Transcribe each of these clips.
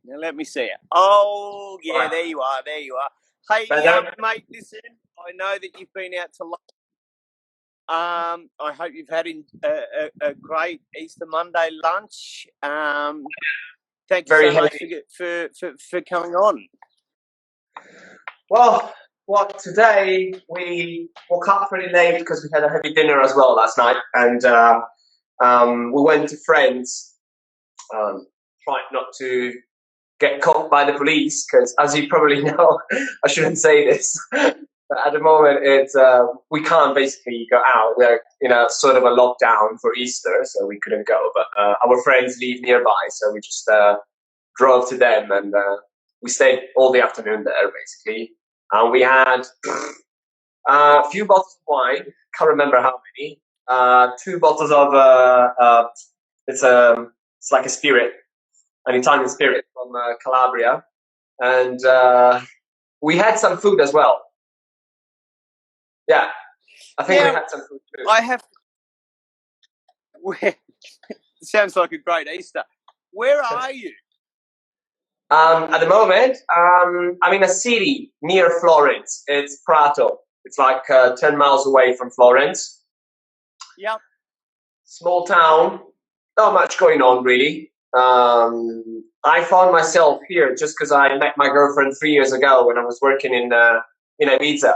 Now let me see it. Oh, yeah, Right. there you are. There you are. Hey, mate, listen, I know that you've been out to lunch. I hope you've had a great Easter Monday lunch. Thank you Very so much heavy. for coming on. Well, today we woke up pretty late because we had a heavy dinner as well last night, and we went to friends. Tried not to get caught by the police because, as you probably know, I shouldn't say this. But at the moment, it's we can't basically go out. We're in a sort of a lockdown for Easter, so we couldn't go. But our friends live nearby, so we just drove to them, and we stayed all the afternoon there, basically. And we had a few bottles of wine. Can't remember how many. 2 bottles of it's like a spirit, an Italian spirit from Calabria, and we had some food as well. Yeah, I think we had some food too. I have. Sounds like a great Easter. Where are you? At the moment, I'm in a city near Florence. It's Prato. It's like 10 miles away from Florence. Yep. Small town. Not much going on, really. I found myself here just because I met my girlfriend 3 years ago when I was working in Ibiza,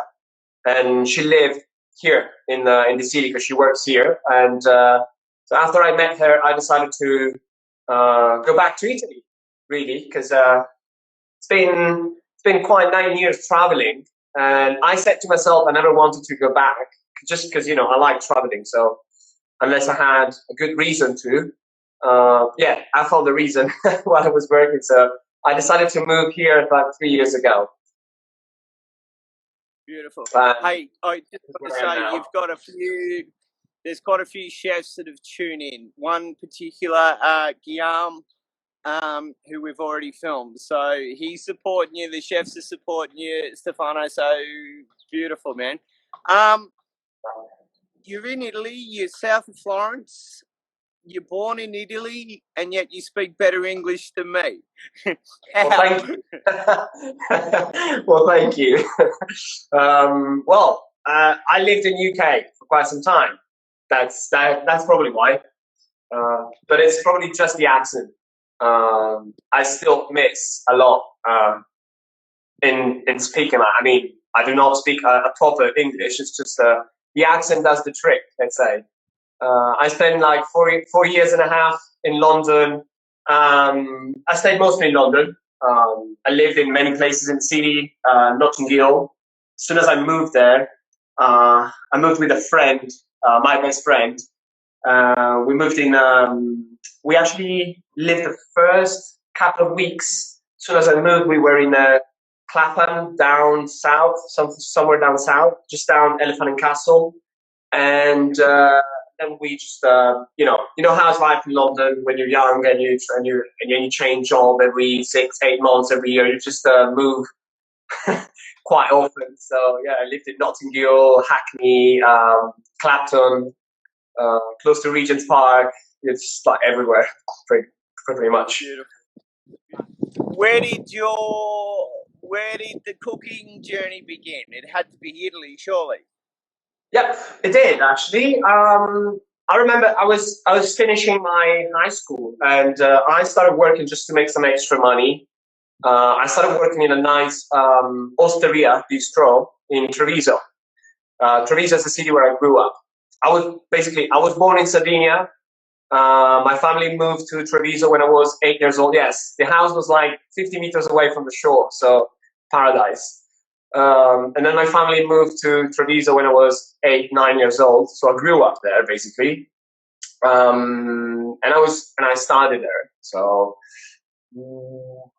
and she lived here in the city because she works here. And so after I met her, I decided to go back to Italy, really, because it's been quite 9 years traveling, and I said to myself I never wanted to go back just because I like traveling. So unless I had a good reason to, I found the reason while I was working. So I decided to move here about 3 years ago. Beautiful. Hey, I just want to say you've got there's quite a few chefs that have tuned in. One particular, Guillaume, who we've already filmed. So he's supporting you. The chefs are supporting you, Stefano. So beautiful, man. You're in Italy. You're south of Florence. You're born in Italy, and yet you speak better English than me. Well, thank you. Well, thank you. I lived in UK for quite some time. That's probably why. But it's probably just the accent. I still miss a lot in speaking. I mean, I do not speak a proper English. It's just the accent does the trick, let's say. I spent like 4 years and a half in London. I stayed mostly in London. I lived in many places in the city, Notting Hill. As soon as I moved there, I moved with a friend, my best friend. We moved in. We actually lived the first couple of weeks. As soon as I moved, we were in Clapham, down south, somewhere down south, just down Elephant and Castle, and then we just, you know how it's life in London when you're young and you change job every 6-8 months every year. You just move quite often. So yeah, I lived in Notting Hill, Hackney, Clapton, close to Regent's Park. It's like everywhere, pretty much. Beautiful. Where did the cooking journey begin? It had to be Italy, surely. Yep, it did actually. I remember I was finishing my high school, and I started working just to make some extra money. I started working in a nice osteria bistro in Treviso. Treviso is the city where I grew up. I was born in Sardinia. My family moved to Treviso when I was 8 years old. Yes, the house was like 50 meters away from the shore, so paradise. And then my family moved to Treviso when I was 8-9 years old. So I grew up there basically, and I started there. So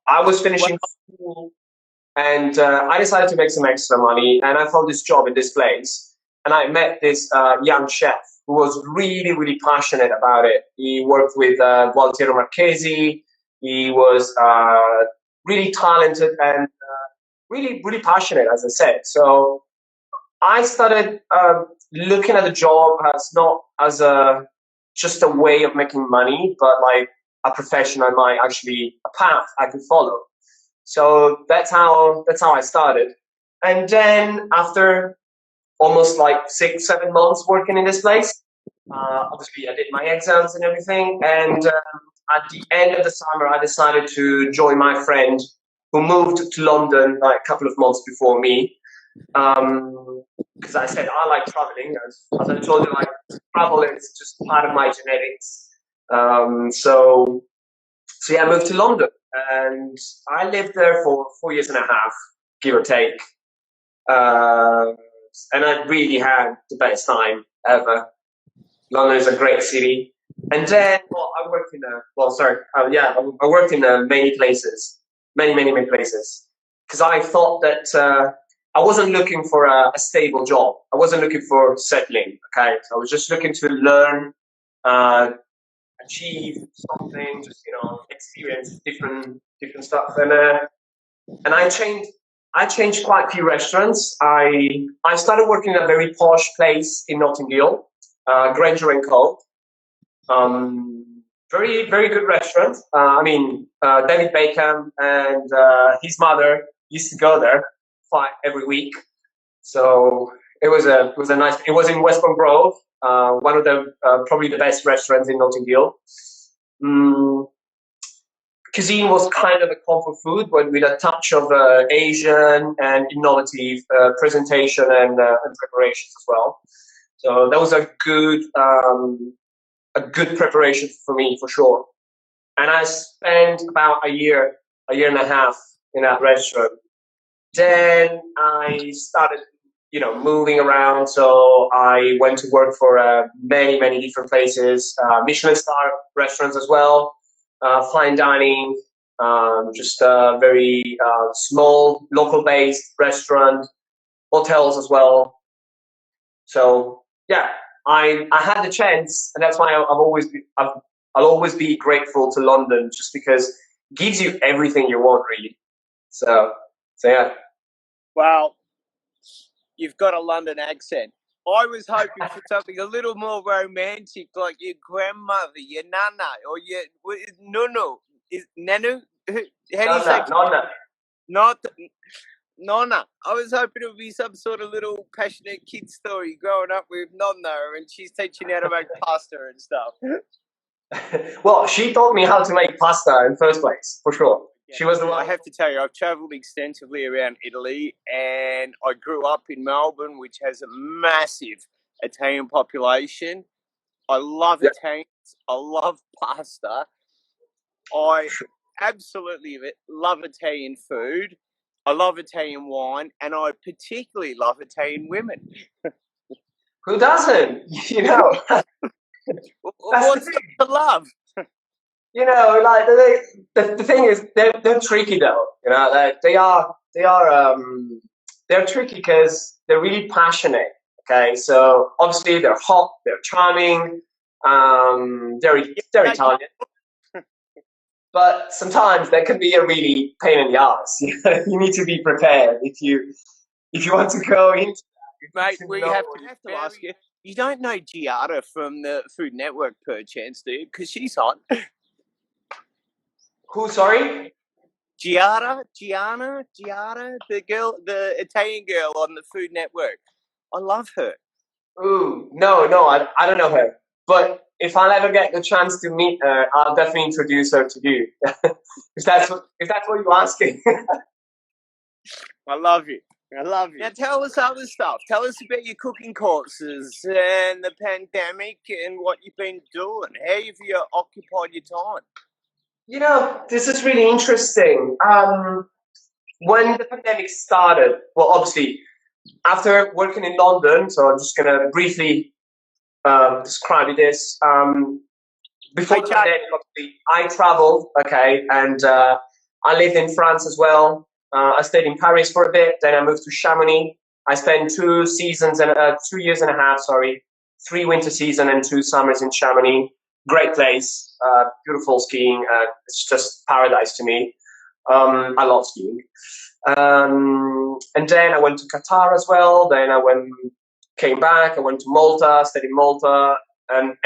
I was finishing school, and I decided to make some extra money, and I found this job in this place, and I met this young chef who was really, really passionate about it. He worked with Gualtiero Marchesi. He was really talented and really, really passionate, as I said. So I started looking at the job as not as just a way of making money, but like a profession a path I could follow. So that's how I started. And then after almost like 6-7 months working in this place, obviously I did my exams and everything. And at the end of the summer, I decided to join my friend who moved to London like a couple of months before me. Because I said I like traveling, as I told you, like travel is just part of my genetics. So yeah, I moved to London, and I lived there for 4 years and a half, give or take. And I really had the best time ever. London is a great city. And then, I worked in I worked in many places, many places, because I thought that I wasn't looking for a stable job. I wasn't looking for settling. Okay, so I was just looking to learn, achieve something, just experience different stuff, and I changed quite a few restaurants. I started working in a very posh place in Notting Hill, Granger and Co. Very very good restaurant. David Beckham and his mother used to go there every week. So it was a nice. It was in Westbourne Grove, one of the probably the best restaurants in Notting Hill. Cuisine was kind of a comfort food, but with a touch of Asian and innovative presentation and preparations as well. So that was a good preparation for me for sure. And I spent about a year and a half in that restaurant. Then I started, moving around. So I went to work for many different places, Michelin star restaurants as well, fine dining, just a very small local-based restaurant, hotels as well. So yeah, I had the chance, and that's why I'll always be grateful to London, just because it gives you everything you want, really. So yeah. Well, you've got a London accent. I was hoping for something a little more romantic, like your grandmother, your nana, or your nunu. Is nanu? How do you say? Nonna. Not Nonna. I was hoping it would be some sort of little passionate kid story growing up with Nonna, and she's teaching you how to make pasta and stuff. Well, she taught me how to make pasta in the first place, for sure. Yeah, she was the one. I have to tell you, I've travelled extensively around Italy, and I grew up in Melbourne, which has a massive Italian population. I love Italians. I love pasta. I absolutely love Italian food. I love Italian wine, and I particularly love Italian women. Who doesn't? What's not to love? Like the thing is, they're tricky though. Like they're tricky because they're really passionate. Okay, so obviously they're hot, they're charming, they're Italian. But sometimes that can be a really pain in the ass. You need to be prepared if you want to go into that. Mate, we have to ask you. You don't know Giada from the Food Network, perchance, do you? Because she's hot. Who? Sorry? Giada, the Italian girl on the Food Network. I love her. Ooh, no, I don't know her. But if I'll ever get the chance to meet her, I'll definitely introduce her to you. if that's what you're asking. I love you. Now tell us other stuff. Tell us about your cooking courses and the pandemic and what you've been doing. How have you occupied your time? This is really interesting. When the pandemic started, well, obviously, after working in London, so I'm just going to briefly describe this. Before the pandemic, obviously, I traveled, okay, and I lived in France as well. I stayed in Paris for a bit, then I moved to Chamonix. I spent 2 years and a half, 3 winter seasons and 2 summers in Chamonix. Great place, beautiful skiing. It's just paradise to me. I love skiing. And then I went to Qatar as well. Then came back. I went to Malta, stayed in Malta. and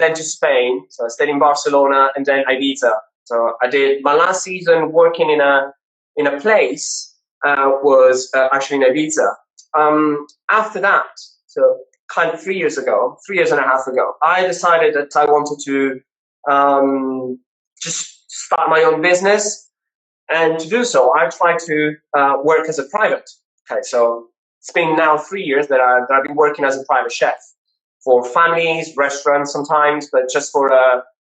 then to Spain. So I stayed in Barcelona and then Ibiza. So I did my last season working in a place was actually in Ibiza. After that, so kind of 3 years and a half ago, I decided that I wanted to just start my own business. And to do so, I tried to work as a private. Okay, so it's been now 3 years that I've been working as a private chef for families, restaurants sometimes, but just for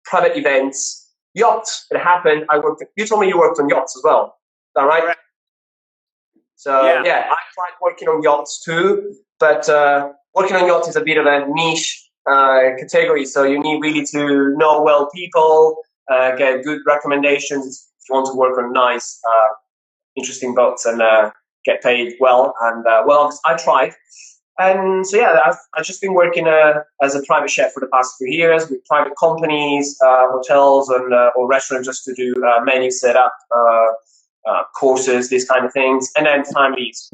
private events, yachts. It happened. You told me you worked on yachts as well. Is that right? Correct. So yeah, I tried working on yachts too, but working on yachts is a bit of a niche category. So you need really to know well people, get good recommendations if you want to work on nice, interesting boats and get paid well. And well, I tried. And so yeah, I've just been working as a private chef for the past 3 years with private companies, hotels, and or restaurants just to do menu setup, courses, these kind of things, and then families.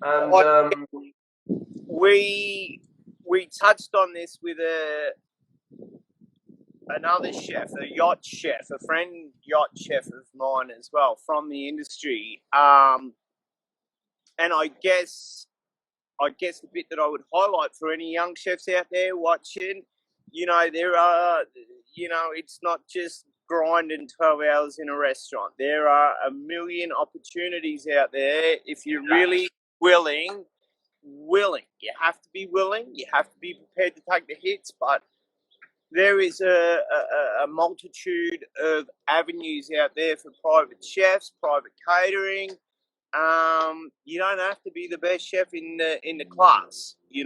And we touched on this with another chef, a yacht chef, a friend yacht chef of mine as well from the industry. And I guess the bit that I would highlight for any young chefs out there watching, there are, it's not just grinding 12 hours in a restaurant. There are a million opportunities out there if you're really willing. You have to be willing. You have to be prepared to take the hits, but there is a multitude of avenues out there for private chefs, private catering. You don't have to be the best chef in the class. You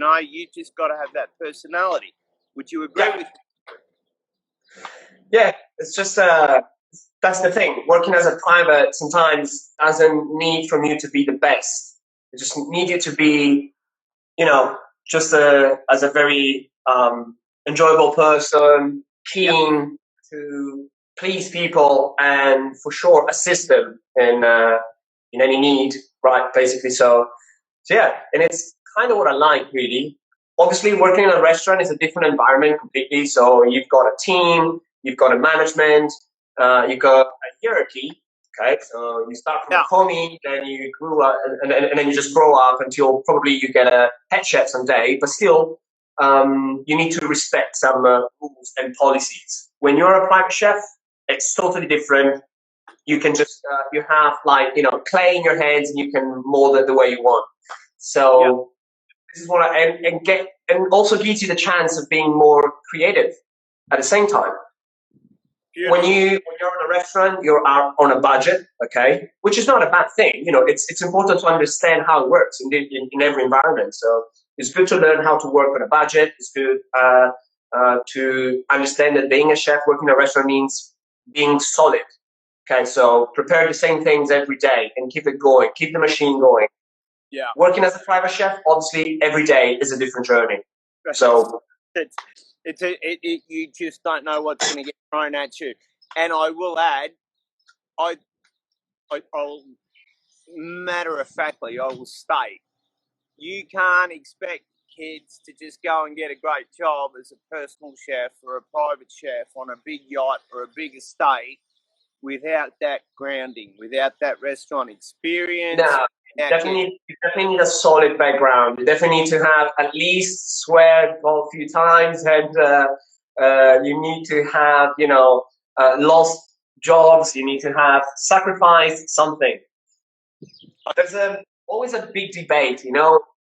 just got to have that personality. Would you agree with me? Yeah, it's just that's the thing. Working as a private sometimes doesn't need from you to be the best. It just need you to be, just as a very enjoyable person, keen to please people, and for sure assist them in any need, right? Basically, so yeah, and it's kind of what I like, really. Obviously, working in a restaurant is a different environment completely. So you've got a team, you've got a management, you've got a hierarchy. Okay, so you start from a homie, then you grew up, and then you just grow up until probably you get a head chef someday. But still, you need to respect some rules and policies. When you're a private chef, it's totally different. You can just you have clay in your hands, and you can mold it the way you want. So this is what and also gives you the chance of being more creative at the same time. When you're in a restaurant, you're on a budget, okay, which is not a bad thing. It's important to understand how it works in every environment. So it's good to learn how to work on a budget. It's good to understand that being a chef working in a restaurant means being solid. Okay, so prepare the same things every day and keep it going, keep the machine going. Yeah. Working as a private chef, obviously, every day is a different journey. So you just don't know what's going to get thrown at you. And I will add, I'll matter of factly, I will state, you can't expect kids to just go and get a great job as a personal chef or a private chef on a big yacht or a big estate without that grounding, without that restaurant experience. No, you definitely need a solid background. You definitely need to have at least swear a few times, and you need to have, lost jobs. You need to have sacrificed something. There's always a big debate,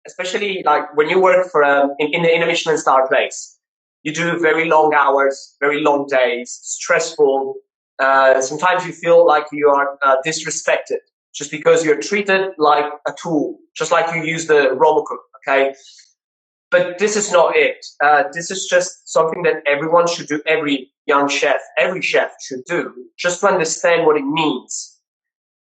especially like when you work for in a Michelin star place. You do very long hours, very long days, stressful. Sometimes you feel like you are disrespected just because you're treated like a tool, just like you use the Robocook, okay? But this is not it. This is just something that everyone should do, every young chef, every chef should do, just to understand what it means.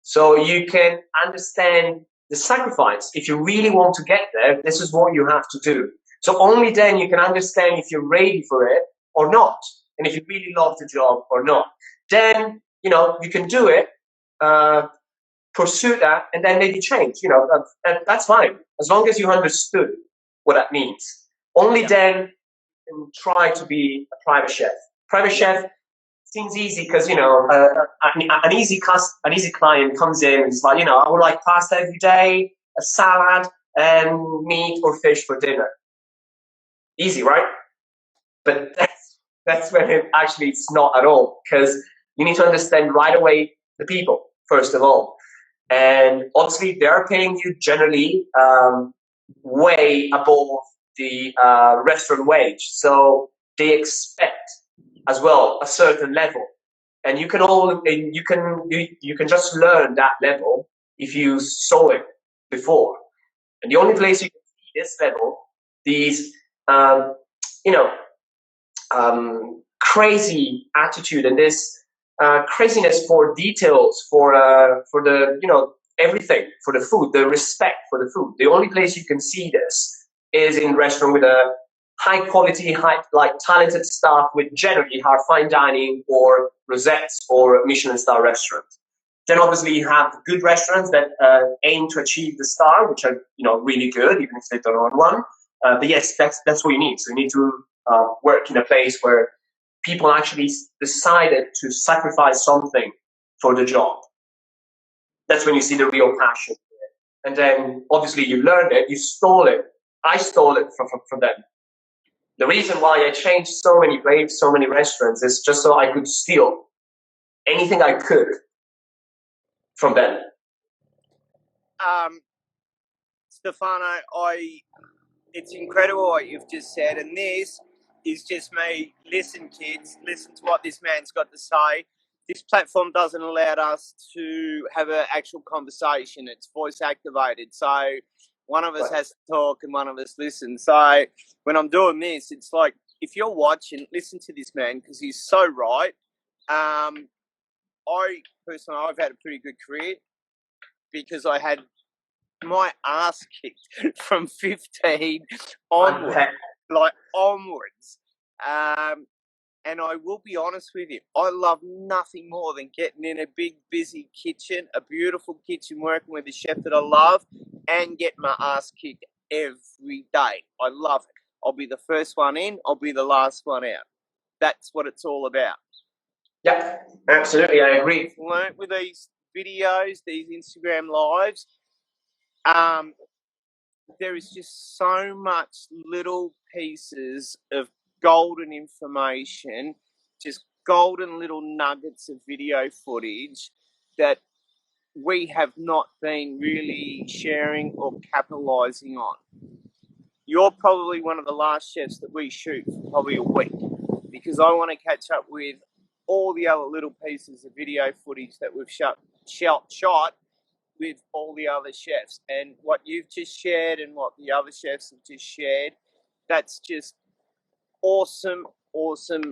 So you can understand the sacrifice. If you really want to get there, this is what you have to do. So only then you can understand if you're ready for it or not, and if you really love the job or not. Then, you can do it, pursue that, and then maybe change. That's fine, as long as you understood what that means. Only then you can try to be a private chef. Private chef seems easy because, you know, an easy client comes in and is like, you know, I would like pasta every day, a salad, and meat or fish for dinner. Easy, right? But that's when it actually it's not at all, because you need to understand right away the people, first of all. And obviously, they're paying you generally way above the restaurant wage. So they expect as well a certain level. And you can just learn that level if you saw it before. And the only place you can see this level, these you know, crazy attitude and this craziness for details, for the, you know, everything, for the food, the respect for the food. The only place you can see this is in restaurant with a high quality, like talented staff with generally are fine dining or rosettes or Michelin star restaurants. Then obviously you have good restaurants that aim to achieve the star, which are, you know, really good, even if they don't own one. But yes, that's what you need. So you need to work in a place where people actually decided to sacrifice something for the job. That's when you see the real passion. And then obviously you learned it, you stole it. I stole it from them. The reason why I changed so many places, so many restaurants, is just so I could steal anything I could from them. Stefano, it's incredible what you've just said, and this is just me. Listen, kids, listen to what this man's got to say. This platform doesn't allow us to have an actual conversation. It's voice activated, so one of us has to talk and one of us listens. So when I'm doing this, it's like, if you're watching, listen to this man, because he's so right. I personally, I've had a pretty good career because I had my ass kicked from 15 onwards, onwards. And I will be honest with you, I love nothing more than getting in a big, busy kitchen, a beautiful kitchen, working with a chef that I love, and get my ass kicked every day. I love it. I'll be the first one in, I'll be the last one out. That's what it's all about. Yeah, absolutely, I agree. I've learnt with these videos, these Instagram lives, there is just so much little pieces of golden information, just golden little nuggets of video footage that we have not been really sharing or capitalizing on. You're probably one of the last chefs that we shoot for probably a week, because I want to catch up with all the other little pieces of video footage that we've shot with all the other chefs. And what you've just shared and what the other chefs have just shared, that's just awesome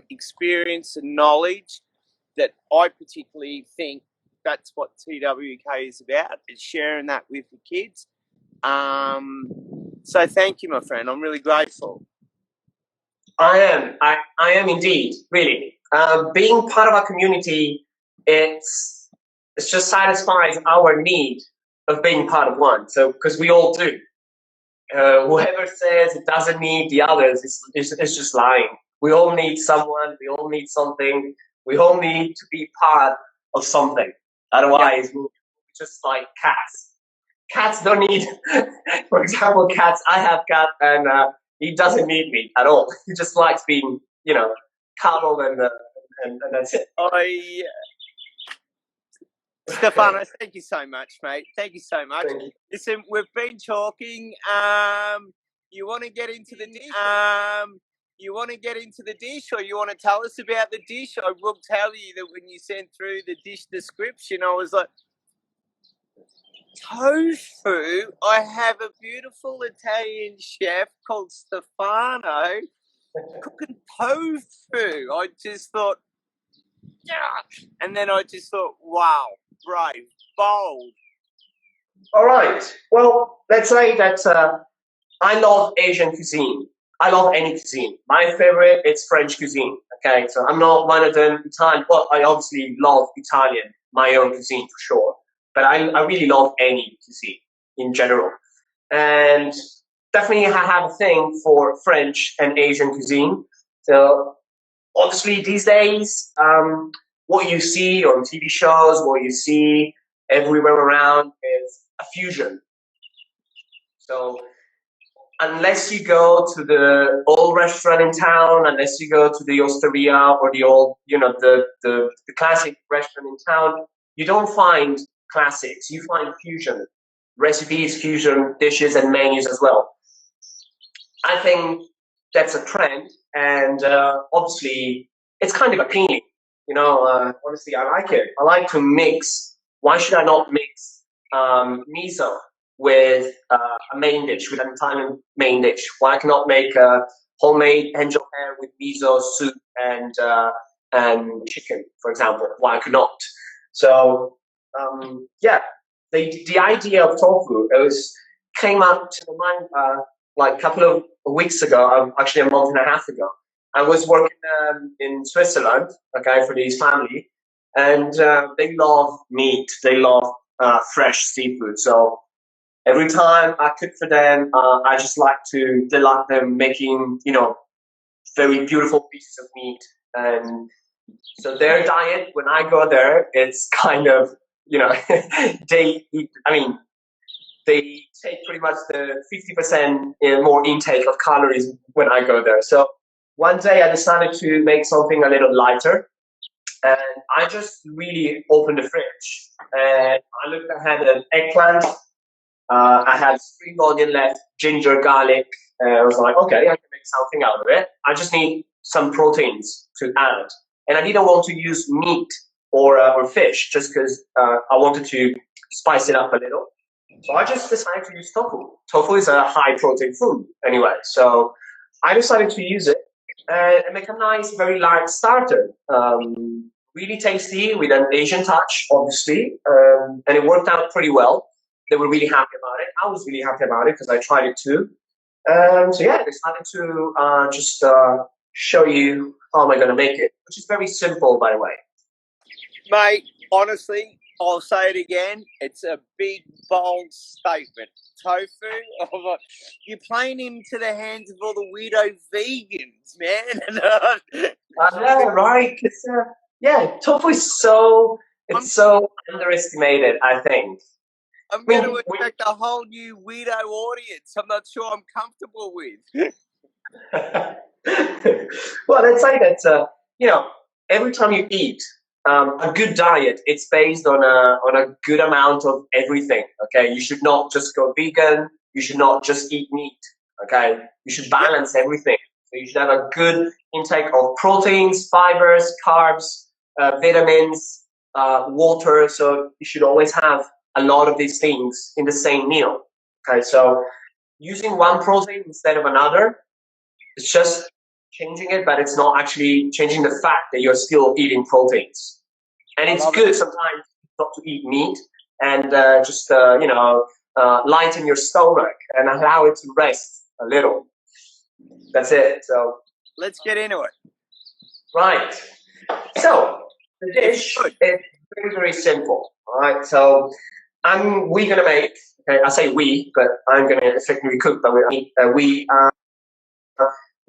experience and knowledge that I particularly think that's what TWK is about, is sharing that with the kids. So thank you, my friend. I'm really grateful. I am indeed, really. Being part of a community, it just satisfies our need of being part of one. So, because we all do. Whoever says it doesn't need the others is just lying. We all need someone. We all need something. We all need to be part of something. Otherwise, we're just like cats. Cats don't need, for example, cats. I have cat, and he doesn't need me at all. He just likes being, you know, cuddled and that's it. Stefano, thank you so much, mate. Thank you so much. Listen, we've been talking. You want to get into the dish? You want to get into the dish, or you want to tell us about the dish? I will tell you that when you sent through the dish description, I was like, tofu. I have a beautiful Italian chef called Stefano cooking tofu. I just thought, yeah. And then I just thought, wow, brave, bold. All right. Well, let's say that I love Asian cuisine. I love any cuisine. My favorite is French cuisine. Okay, so I'm not one of them Italian. Well, I obviously love Italian, my own cuisine for sure. But I really love any cuisine in general. And definitely I have a thing for French and Asian cuisine. So obviously these days, what you see on TV shows, what you see everywhere around is a fusion. So unless you go to the old restaurant in town, unless you go to the osteria or the old, the classic restaurant in town, you don't find classics. You find fusion recipes, fusion dishes, and menus as well. I think that's a trend, and obviously it's kind of appealing. Honestly, I like it. I like to mix. Why should I not mix miso with a main dish, with an Italian main dish? Why cannot make a homemade angel hair with miso soup and chicken, for example? Why cannot? So yeah, the idea of tofu came up to my mind like a couple of weeks ago, actually a month and a half ago. I was working in Switzerland, okay, for this family, and they love meat. They love fresh seafood. So every time I cook for them, I just like to delight them making, very beautiful pieces of meat. And so their diet, when I go there, it's kind of, they eat, they take pretty much the 50% more intake of calories when I go there. So one day I decided to make something a little lighter, and I just really opened the fridge and I had an eggplant, I had spring onion left, ginger, garlic. I was like, okay, I can make something out of it. I just need some proteins to add, and I didn't want to use meat or fish just because I wanted to spice it up a little. So I just decided to use tofu. Tofu is a high protein food anyway. So I decided to use it and make a nice, very light starter. Really tasty with an Asian touch, obviously. And it worked out pretty well. They were really happy about it. I was really happy about it because I tried it too. So yeah, I decided to just show you how am I going to make it, which is very simple, by the way. Mate, honestly, I'll say it again. It's a big, bold statement. Tofu, you're playing into the hands of all the weirdo vegans, man. I know, right? Yeah, tofu is so underestimated, I think. I'm going to attract a whole new weirdo audience I'm not sure I'm comfortable with. Well, let's say that, every time you eat, a good diet, it's based on a good amount of everything. Okay, you should not just go vegan. You should not just eat meat. Okay, you should balance everything. So you should have a good intake of proteins, fibers, carbs, vitamins, water. So you should always have a lot of these things in the same meal. Okay, so using one protein instead of another, it's just changing it, but it's not actually changing the fact that you're still eating proteins. And it's good sometimes not to eat meat and just lighten your stomach and allow it to rest a little. That's it. So let's get into it. Right. So the dish is very, very simple. All right. So we're gonna make. Okay, I say we, but I'm gonna effectively cook. But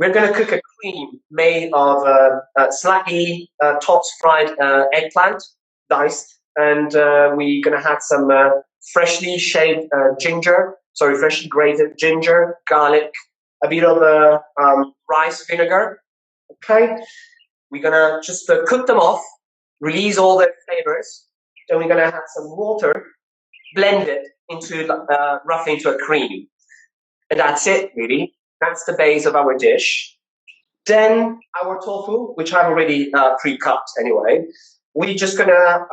we're going to cook a cream made of slightly tops fried eggplant, diced, and we're going to have some freshly shaved freshly grated ginger, garlic, a bit of rice vinegar. Okay, we're going to just cook them off, release all the flavors. Then we're going to have some water, blend it into roughly into a cream, and that's it, really. That's the base of our dish. Then our tofu, which I've already pre-cut anyway, we're just gonna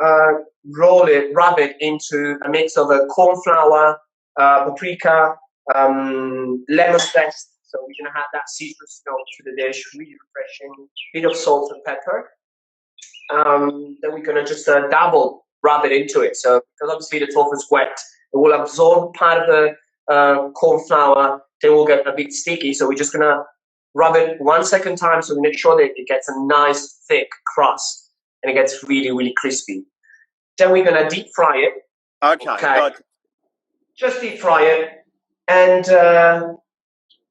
rub it into a mix of corn flour, paprika, lemon zest. So we're gonna have that citrus note to the dish, really refreshing. Bit of salt and pepper. Then we're gonna just rub it into it. So because obviously the tofu is wet, it will absorb part of the corn flour. Then we'll get a bit sticky. So we're just gonna rub it 1 second time so we make sure that it gets a nice thick crust and it gets really, really crispy. Then we're gonna deep fry it. Okay. Just deep fry it, and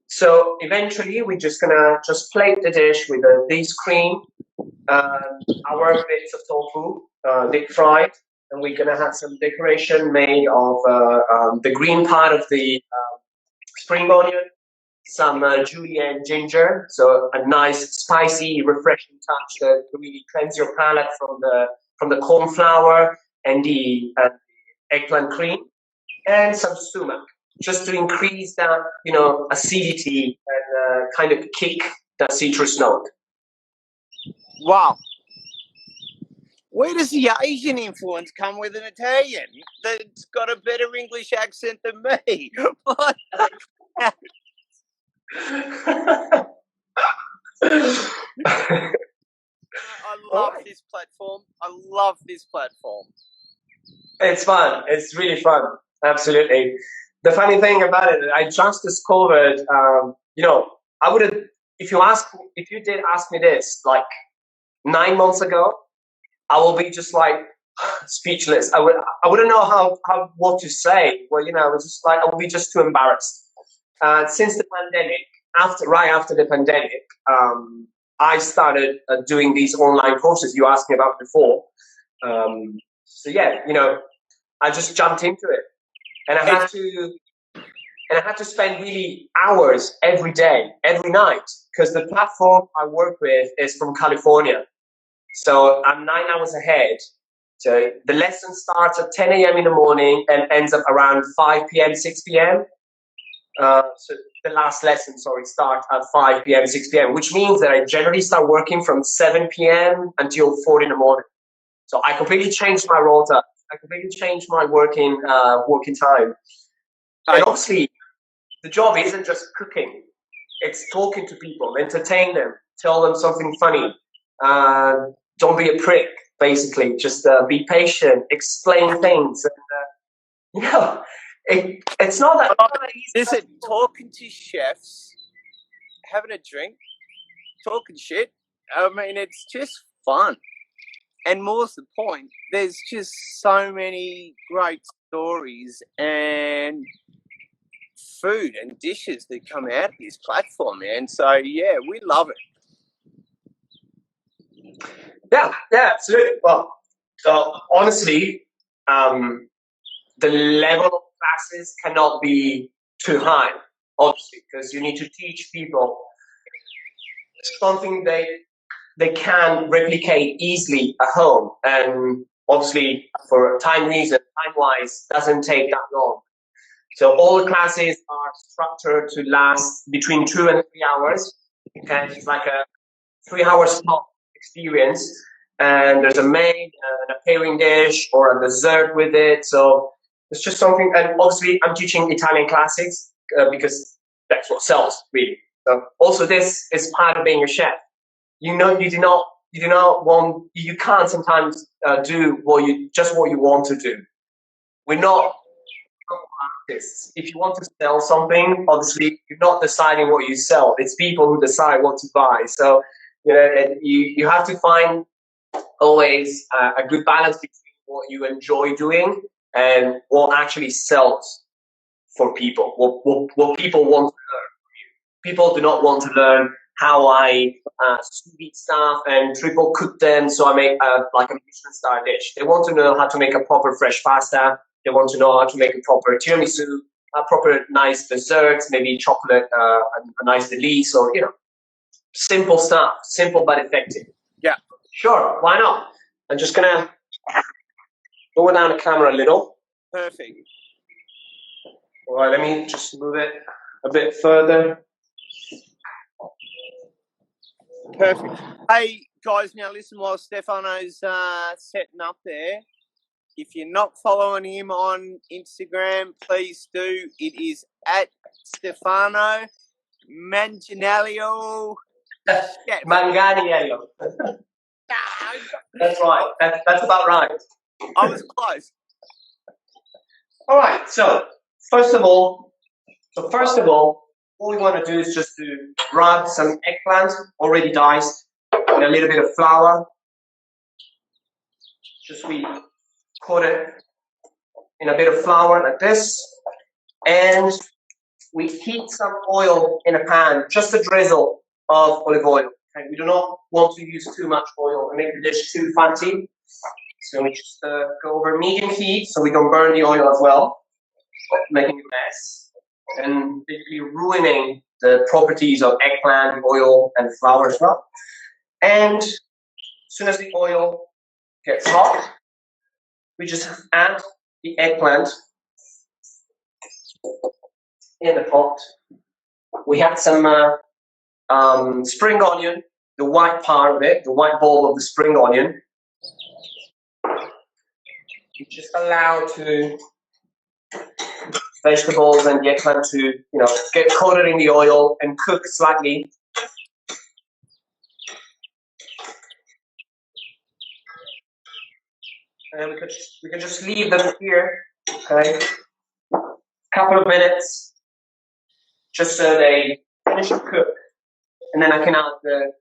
So eventually, we're just gonna just plate the dish with this cream, our bits of tofu, deep fried, and we're gonna have some decoration made of the green part of the spring onion, some julienne ginger, so a nice, spicy, refreshing touch that really cleanse your palate from the corn flour and the eggplant cream, and some sumac, just to increase that, acidity and kind of kick that citrus note. Wow. Where does the Asian influence come with an Italian that's got a better English accent than me? What? I love this platform. I love this platform. It's fun. It's really fun. Absolutely. The funny thing about it, I just discovered, I would have, if you did ask me this like 9 months ago, I will be just like speechless. I wouldn't know what to say. Well, it's just like I would be just too embarrassed. Since the pandemic, right after the pandemic, I started doing these online courses you asked me about before. So yeah, I just jumped into it, and I had to spend really hours every day, every night, because the platform I work with is from California. So I'm 9 hours ahead. So the lesson starts at 10 a.m. in the morning and ends up around 5 p.m., 6 p.m. So the last lesson, starts at 5 p.m., 6 p.m., which means that I generally start working from 7 p.m. until 4 in the morning. So I completely changed my rota. I completely changed my working time. And obviously, the job isn't just cooking. It's talking to people, entertain them, tell them something funny. Don't be a prick, basically. Just be patient, explain things. And, it's not that easy. Listen, talking to chefs, having a drink, talking shit. I mean, it's just fun. And more to the point, there's just so many great stories and food and dishes that come out of this platform, man. So yeah, we love it. Yeah, absolutely. Well, so honestly, the level of classes cannot be too high, obviously, because you need to teach people something they can replicate easily at home, and obviously for time-wise, doesn't take that long. So all the classes are structured to last between 2 and 3 hours. Okay, it's like a 3-hour slot experience, and there's a main and a pairing dish or a dessert with it. So it's just something. And obviously, I'm teaching Italian classics because that's what sells, really. So also, this is part of being a chef. You can't sometimes do what you want to do. We're not artists. If you want to sell something, obviously you're not deciding what you sell. It's people who decide what to buy. So you have to find always a good balance between what you enjoy doing and what actually sells for people. What people want to learn from you. People do not want to learn how I sous vide stuff and triple cook them so I make like a Michelin star dish. They want to know how to make a proper fresh pasta. They want to know how to make a proper tiramisu, a proper nice dessert, maybe chocolate, a nice delice, or simple stuff, simple but effective. Yeah, sure, why not? I'm just gonna lower down the camera a little. Perfect. All right, let me just move it a bit further. Perfect. Hey guys, now listen while Stefano's setting up there. If you're not following him on Instagram, please do. It is at Stefano Manganiello. Manganiello. That's right. That's about right. I was close. All right. So first of all, all we want to do is just to grab some eggplant already diced and a little bit of flour. Just we coat it in a bit of flour like this, and we heat some oil in a pan, just a drizzle of olive oil. Okay? We do not want to use too much oil and make the dish too fatty. So we just go over medium heat so we don't burn the oil as well, making a mess and basically ruining the properties of eggplant, oil, and flour as well. And as soon as the oil gets hot, we just add the eggplant in the pot. We have some spring onion, the white part of it, the white ball of the spring onion. You just allow to vegetables and the eggplant to, get coated in the oil and cook slightly. And we can just leave them here, okay? A couple of minutes, just so they finish to cook. And then I can add the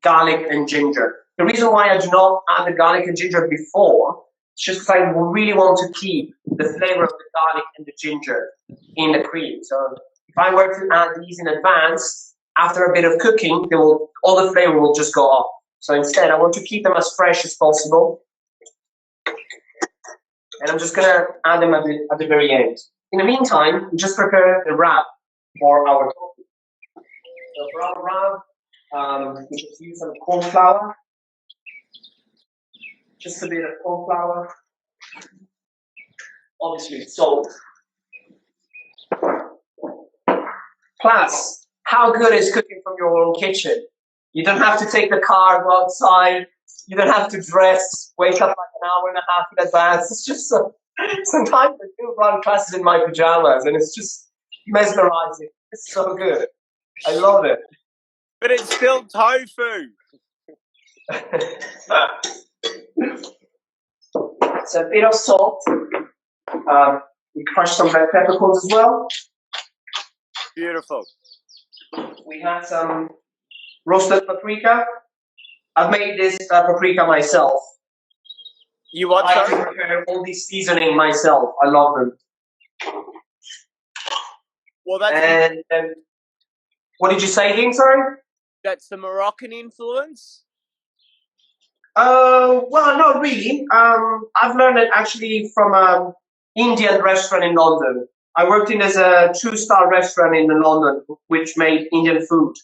garlic and ginger. The reason why I do not add the garlic and ginger before, it's just because I really want to keep the flavor of the garlic and the ginger in the cream. So if I were to add these in advance, after a bit of cooking, all the flavor will just go off. So instead, I want to keep them as fresh as possible. And I'm just going to add them at the very end. In the meantime, we just prepare the wrap for our tofu. So for our wrap, we just use some corn flour. Just a bit of corn flour. Obviously, salt. Plus, how good is cooking from your own kitchen? You don't have to take the car, go outside. You don't have to dress, wake up like an hour and a half in advance. It's just sometimes I do run classes in my pajamas and it's just mesmerizing. It's so good. I love it. But it's still tofu. It's a bit of salt. We crush some red peppercorns as well. Beautiful. We have some roasted paprika. I've made this paprika myself. You what? I can prepare all these seasoning myself. I love them. Well, that's and what did you say again? Sorry. That's the Moroccan influence. Well, not really. I've learned it actually from an Indian restaurant in London. I worked in as a 2-star restaurant in London, which made Indian food,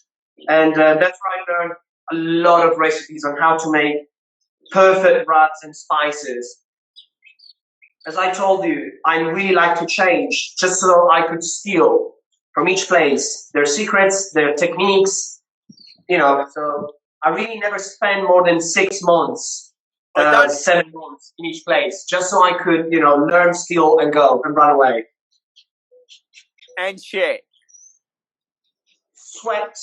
and that's where I learned a lot of recipes on how to make perfect wraps and spices. As I told you, I really like to change just so I could steal from each place their secrets, their techniques, so I really never spend more than 6 months, 7 months in each place, just so I could, learn, steal, and go and run away. And share. Sweat,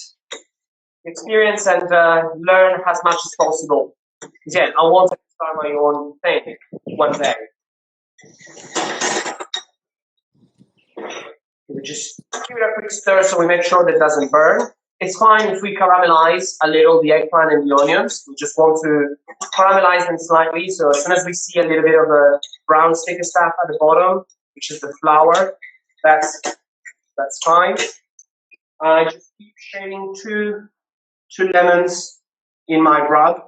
experience, and learn as much as possible. Yeah, I want to start my own thing one day. We just give it a quick stir so we make sure that it doesn't burn. It's fine if we caramelize a little the eggplant and the onions. We just want to caramelize them slightly. So as soon as we see a little bit of a brown sticky stuff at the bottom, which is the flour, that's fine. I just keep shaving two lemons in my rub,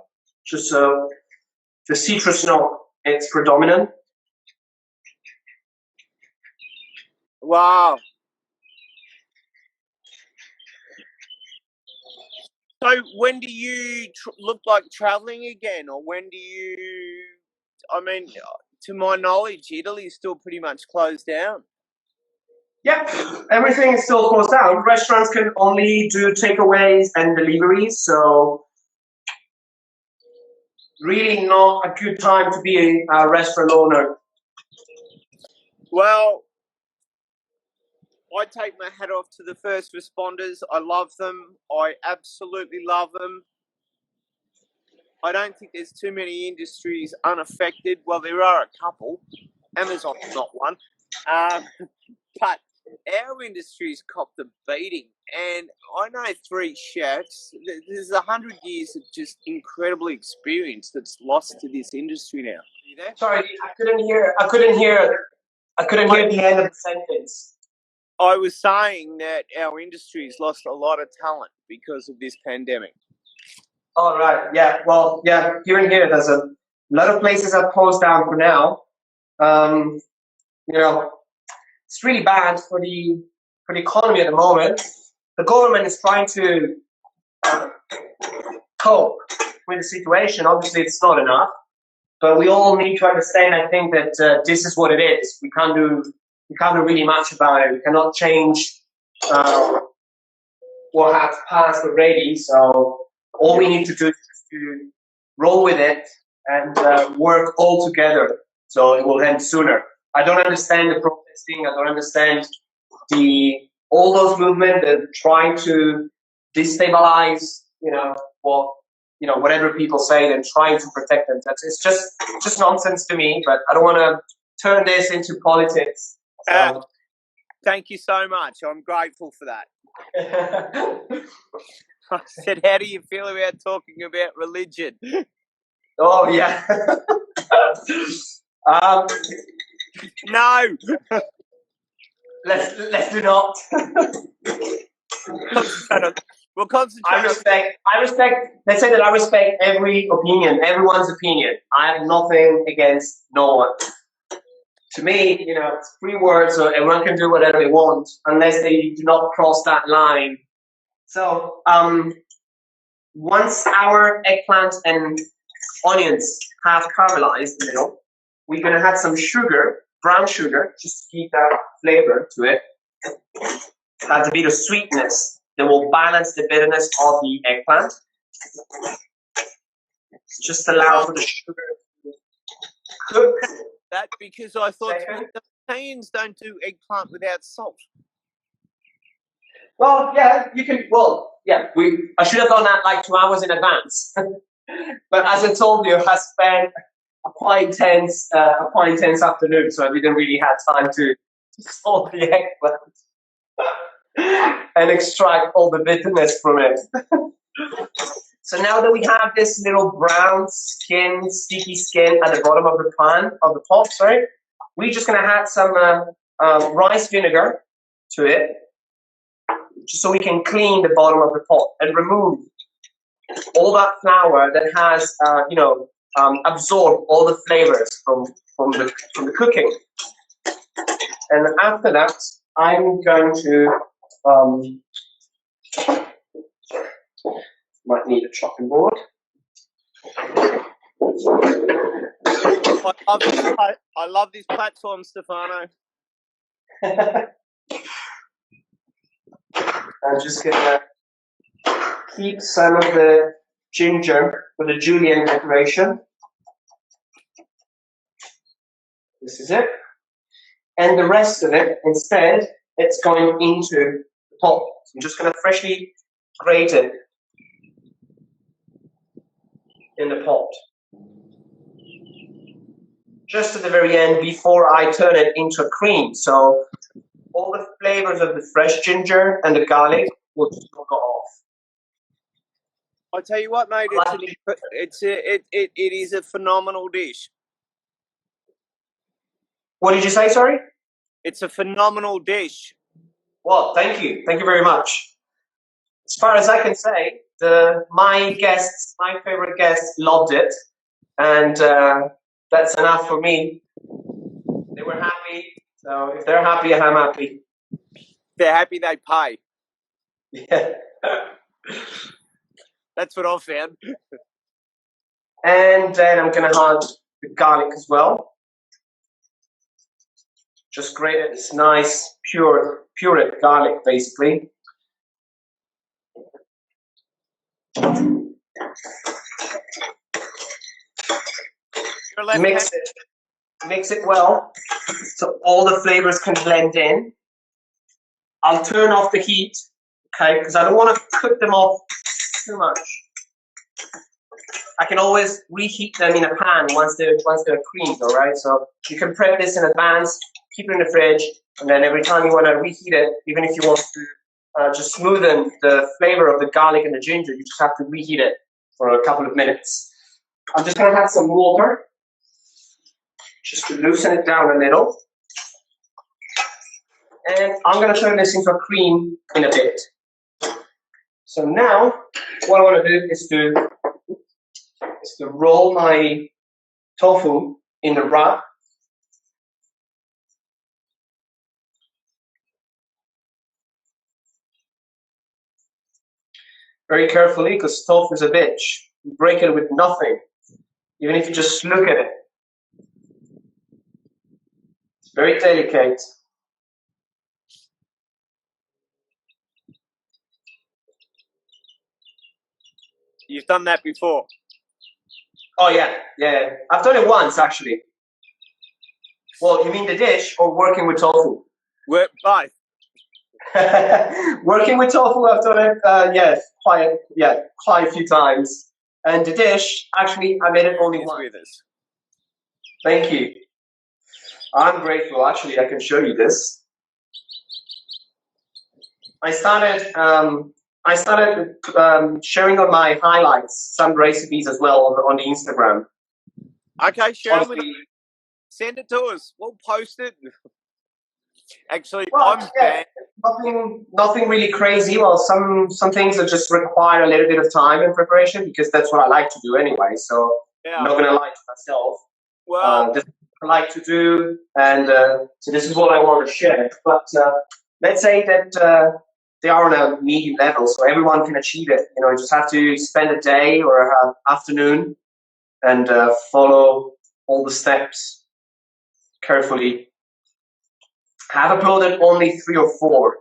just so the citrus note is predominant. Wow. So when do you look like traveling again, or when do you? I mean, to my knowledge, Italy is still pretty much closed down. Yeah, everything is still closed down. Restaurants can only do takeaways and deliveries, so really not a good time to be a restaurant owner. Well, I take my hat off to the first responders. I love them. I absolutely love them. I don't think there's too many industries unaffected. Well, there are a couple. Amazon's not one. But our industry's copped a beating. And I know 3 chefs. There's 100 years of just incredible experience that's lost to this industry now. Are you there? Sorry, I couldn't hear the end of the sentence. I was saying that our industry's lost a lot of talent because of this pandemic. All right. Yeah. Well, yeah. Here, there's a lot of places that closed down for now. You know, it's really bad for the economy at the moment. The government is trying to cope with the situation. Obviously, it's not enough, but we all need to understand. I think that this is what it is. We can't do really much about it. We cannot change what has passed already. So all we need to do is just to roll with it and work all together, so it will end sooner. I don't understand the protesting. I don't understand all those movements that trying to destabilize, whatever people say, and trying to protect them. It's just nonsense to me. But I don't want to turn this into politics. So. Thank you so much. I'm grateful for that. I said, how do you feel about talking about religion? Oh, yeah. No. Let's do not. We'll concentrate. I respect. Let's say that I respect everyone's opinion. I have nothing against no one. To me, it's free words, so everyone can do whatever they want, unless they do not cross that line. So, once our eggplant and onions have caramelized a little, we're gonna add some sugar, brown sugar, just to keep that flavor to it. Add a bit of sweetness that will balance the bitterness of the eggplant. Just allow for the sugar to cook. That because I thought the Italians don't do eggplant without salt. Well, yeah, you can. Well, yeah, I should have done that like 2 hours in advance. But as I told you, I spent a quite intense afternoon, so I didn't really have time to salt the eggplant and extract all the bitterness from it. So now that we have this little brown skin, sticky skin at the bottom of the pot, we're just gonna add some rice vinegar to it, just so we can clean the bottom of the pot and remove all that flour that has, absorbed all the flavors from the cooking. And after that, I'm going to might need a chopping board. I love this platform, Stefano. I'm just gonna keep some of the ginger for the julienne decoration. This is it. And the rest of it, instead, it's going into the pot. So I'm just gonna freshly grate it in the pot. Just at the very end, before I turn it into a cream. So all the flavors of the fresh ginger and the garlic will just go off. I tell you what, mate, it is a phenomenal dish. What did you say, sorry? It's a phenomenal dish. Well, thank you. Thank you very much. As far as I can say, my favorite guests loved it. And that's enough for me. They were happy. So if they're happy, I'm happy. They're happy, they pay. Yeah. That's what I found. And then I'm going to add the garlic as well. Just grate it. It's nice, pure garlic, basically. Mix it well, so all the flavors can blend in. I'll turn off the heat, okay, because I don't want to cook them off too much. I can always reheat them in a pan once they're creamed, all right? So you can prep this in advance, keep it in the fridge, and then every time you want to reheat it, even if you want to just smoothen the flavor of the garlic and the ginger, you just have to reheat it for a couple of minutes. I'm just going to add some water, just to loosen it down a little. And I'm going to turn this into a cream in a bit. So now, what I want to do is to roll my tofu in the wrap. Very carefully, because tofu is a bitch. You break it with nothing, even if you just look at it. It's very delicate. You've done that before? Oh yeah. I've done it once actually. Well, you mean the dish or working with tofu? Both. Working with tofu, I've done it. Quite a few times. And the dish, actually, I made it only once. With us. Thank you. I'm grateful. Actually, I can show you this. I started sharing on my highlights some recipes as well on the Instagram. Okay, share it with us. Send it to us. We'll post it. Actually, I'm bad. Nothing really crazy. Well, some things that just require a little bit of time and preparation, because that's what I like to do anyway. So I'm not gonna lie to myself. Well, this is what I like to do, and so this is what I want to share. But let's say that they are on a medium level, so everyone can achieve it. You know, you just have to spend a day or an afternoon and follow all the steps carefully. I have uploaded only 3 or 4,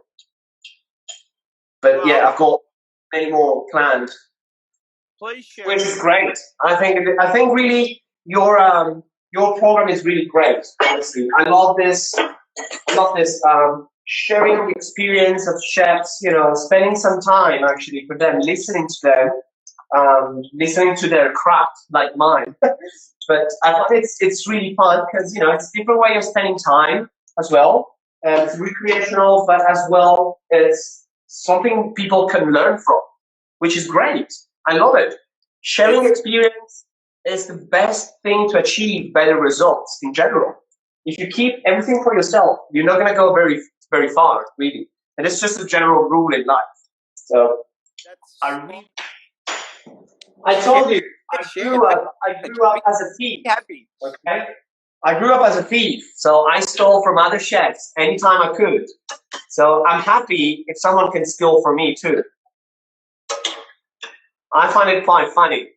but yeah, I've got many more planned. Please share. Which is great. I think really your program is really great. Honestly, I love this. Sharing the experience of chefs. You know, spending some time actually for them, listening to them, listening to their craft like mine. But I find it's really fun because, you know, it's a different way of spending time as well. It's recreational, but as well, it's something people can learn from, which is great. I love it. Sharing experience is the best thing to achieve better results in general. If you keep everything for yourself, you're not going to go very, very far, really. And it's just a general rule in life. So, I told you, I grew up as a thief. Okay? I grew up as a thief, so I stole from other chefs anytime I could. So I'm happy if someone can steal from me too. I find it quite funny.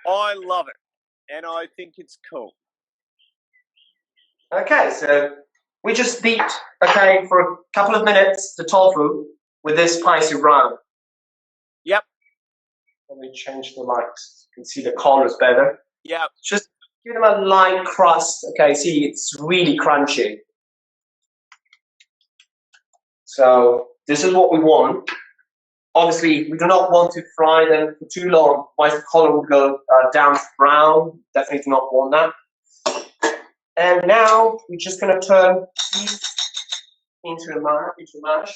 I love it, and I think it's cool. Okay, so we just beat, for a couple of minutes, the tofu with this spicy rum. Yep. Let me change the light so you can see the colors better. Yep. Just give them a light crust. Okay, see, it's really crunchy. So this is what we want. Obviously, we do not want to fry them for too long, otherwise the color will go down to brown. Definitely do not want that. And now we're just going to turn these into mash.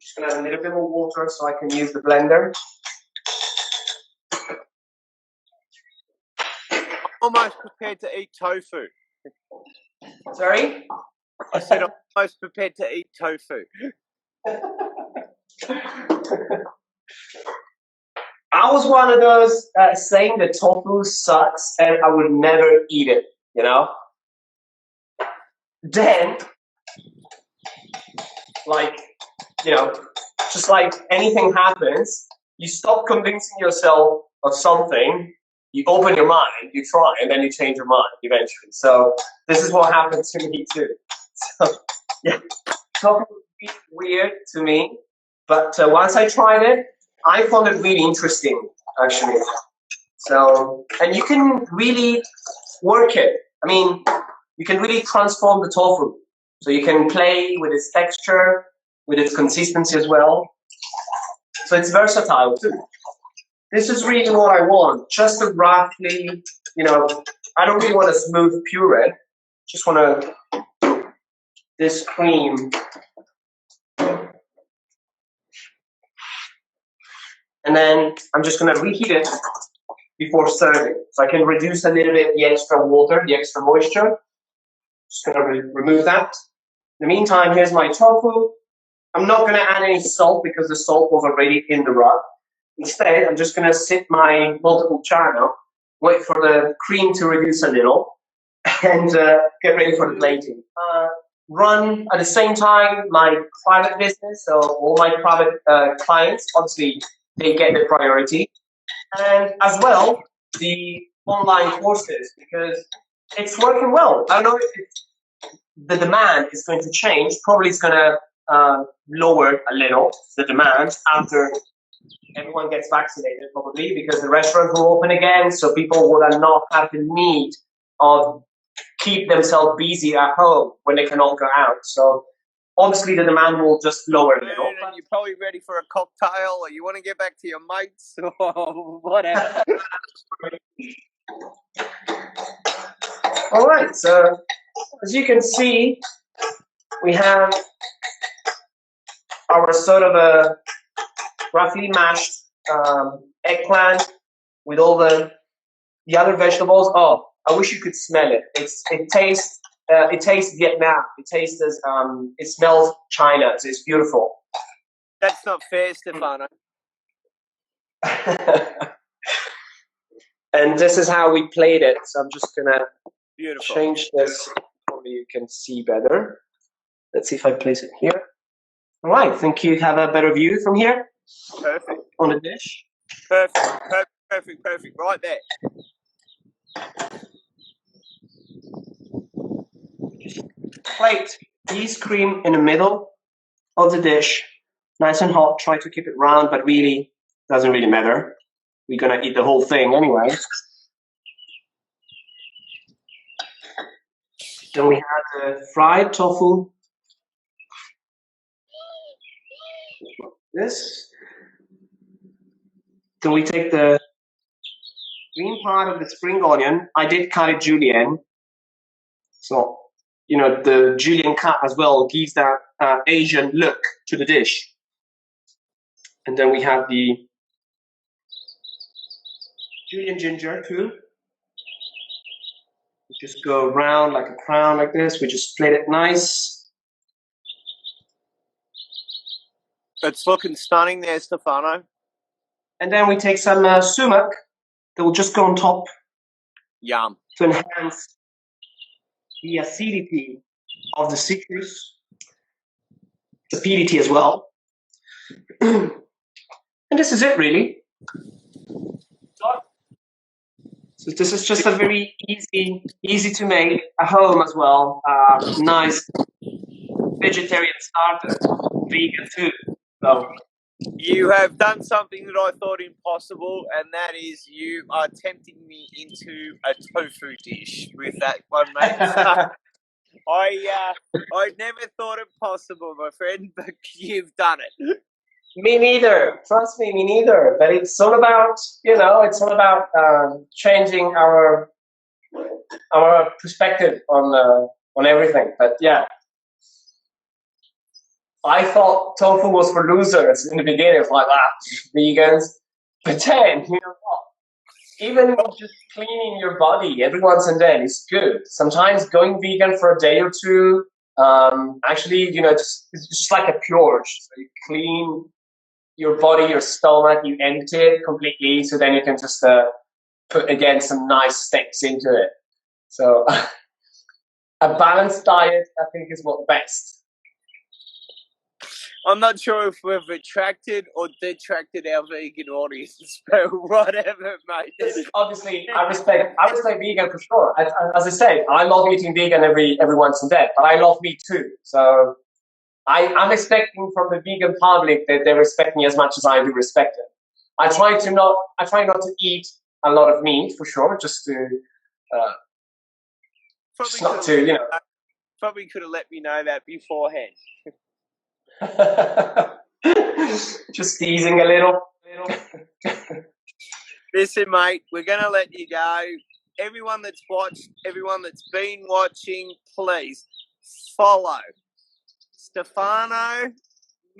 Just going to add a little bit more water so I can use the blender. I'm almost prepared to eat tofu. Sorry? I said I'm almost prepared to eat tofu. I was one of those saying that tofu sucks and I would never eat it, you know? Then, just like anything happens, you stop convincing yourself of something, you open your mind, you try, and then you change your mind eventually. So this is what happened to me too. So, yeah, tofu is weird to me, but once I tried it, I found it really interesting, actually. So, and you can really work it. I mean, you can really transform the tofu. So you can play with its texture, with its consistency as well. So it's versatile too. This is really what I want. Just a roughly, I don't really want a smooth puree. Just want this cream. And then I'm just going to reheat it before serving. So I can reduce a little bit the extra water, the extra moisture. Just going to remove that. In the meantime, here's my tofu. I'm not going to add any salt because the salt was already in the rub. Instead, I'm just going to sit my multiple channel, wait for the cream to reduce a little, and get ready for the plating. Run at the same time my private business, so all my private clients, obviously, they get the priority. And as well, the online courses, because it's working well. I don't know if the demand is going to change. Probably it's going to lower a little, the demand, after everyone gets vaccinated, probably, because the restaurants will open again, so people will not have the need of keep themselves busy at home when they cannot go out. So obviously the demand will just lower a little. And you're probably ready for a cocktail, or you want to get back to your mates, or whatever. All right, so as you can see, we have our sort of a roughly mashed eggplant with all the other vegetables. Oh, I wish you could smell it. It tastes Vietnam. It tastes as it smells China. So it's beautiful. That's not fair, Stefano. And this is how we played it. So I'm just gonna Beautiful. change this. Probably you can see better. Let's see if I place it here. All right. Think you have a better view from here? Perfect. On the dish. Perfect. Right there. Plate yeast cream in the middle of the dish, nice and hot. Try to keep it round, but really doesn't really matter. We're gonna eat the whole thing anyway. Then we have the fried tofu. This. Then we take the green part of the spring onion. I did cut it julienne, so you know the julienne cut as well gives that Asian look to the dish. And then we have the julienne ginger too. We just go around like a crown like this. We just plate it nice. It's looking stunning there, Stefano. And then we take some sumac that will just go on top. Yum. To enhance the acidity of the citrus, the acidity as well. And this is it, really. So this is just a very easy to make at home as well. Nice vegetarian starter, vegan too. So you have done something that I thought impossible, and that is you are tempting me into a tofu dish with that one, mate. I never thought it possible, my friend, but you've done it. Me neither. Trust me, me neither. But it's all about, it's all about changing our perspective on everything. But yeah, I thought tofu was for losers in the beginning. It's like, vegans. But then, you know what? Even just cleaning your body every once and then is good. Sometimes going vegan for a day or two, actually, it's just like a purge. So you clean your body, your stomach, you empty it completely, so then you can just put again some nice steaks into it. So a balanced diet, I think, is what's best. I'm not sure if we've attracted or detracted our vegan audience, but whatever, mate. Obviously, I respect vegan for sure. As I said, I love eating vegan every once and then, but I love meat too. So I'm expecting from the vegan public that they respect me as much as I do respect them. I try not to eat a lot of meat for sure, just to Probably could have let me know that beforehand. Just teasing a little. Listen, mate, we're gonna let you go. Everyone that's watched, everyone that's been watching, please follow Stefano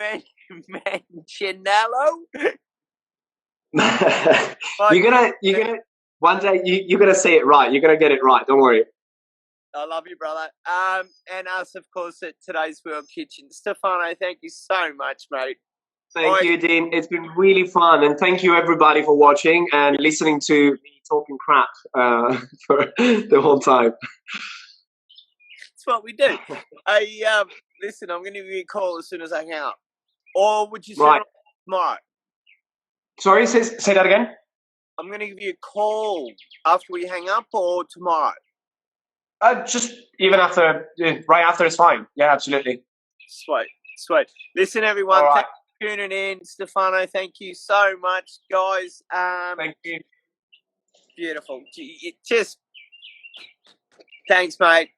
Manganiello. You're gonna one day you're gonna say it right. You're gonna get it right. Don't worry. I love you, brother. And us, of course, at Today's World Kitchen. Stefano, thank you so much, mate. Thank you, Dean. It's been really fun, and thank you everybody for watching and listening to me talking crap for the whole time. That's what we do. Listen, I'm going to give you a call as soon as I hang up. Or would you say tomorrow? Sorry, say that again. I'm going to give you a call after we hang up, or tomorrow. Just even after, right after is fine. Yeah, absolutely. Sweet. Listen, everyone. Thanks for tuning in. Stefano, thank you so much, guys. Thank you. Beautiful. Just thanks, mate.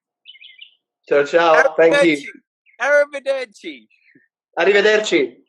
Ciao, ciao. Thank you. Arrivederci. Arrivederci.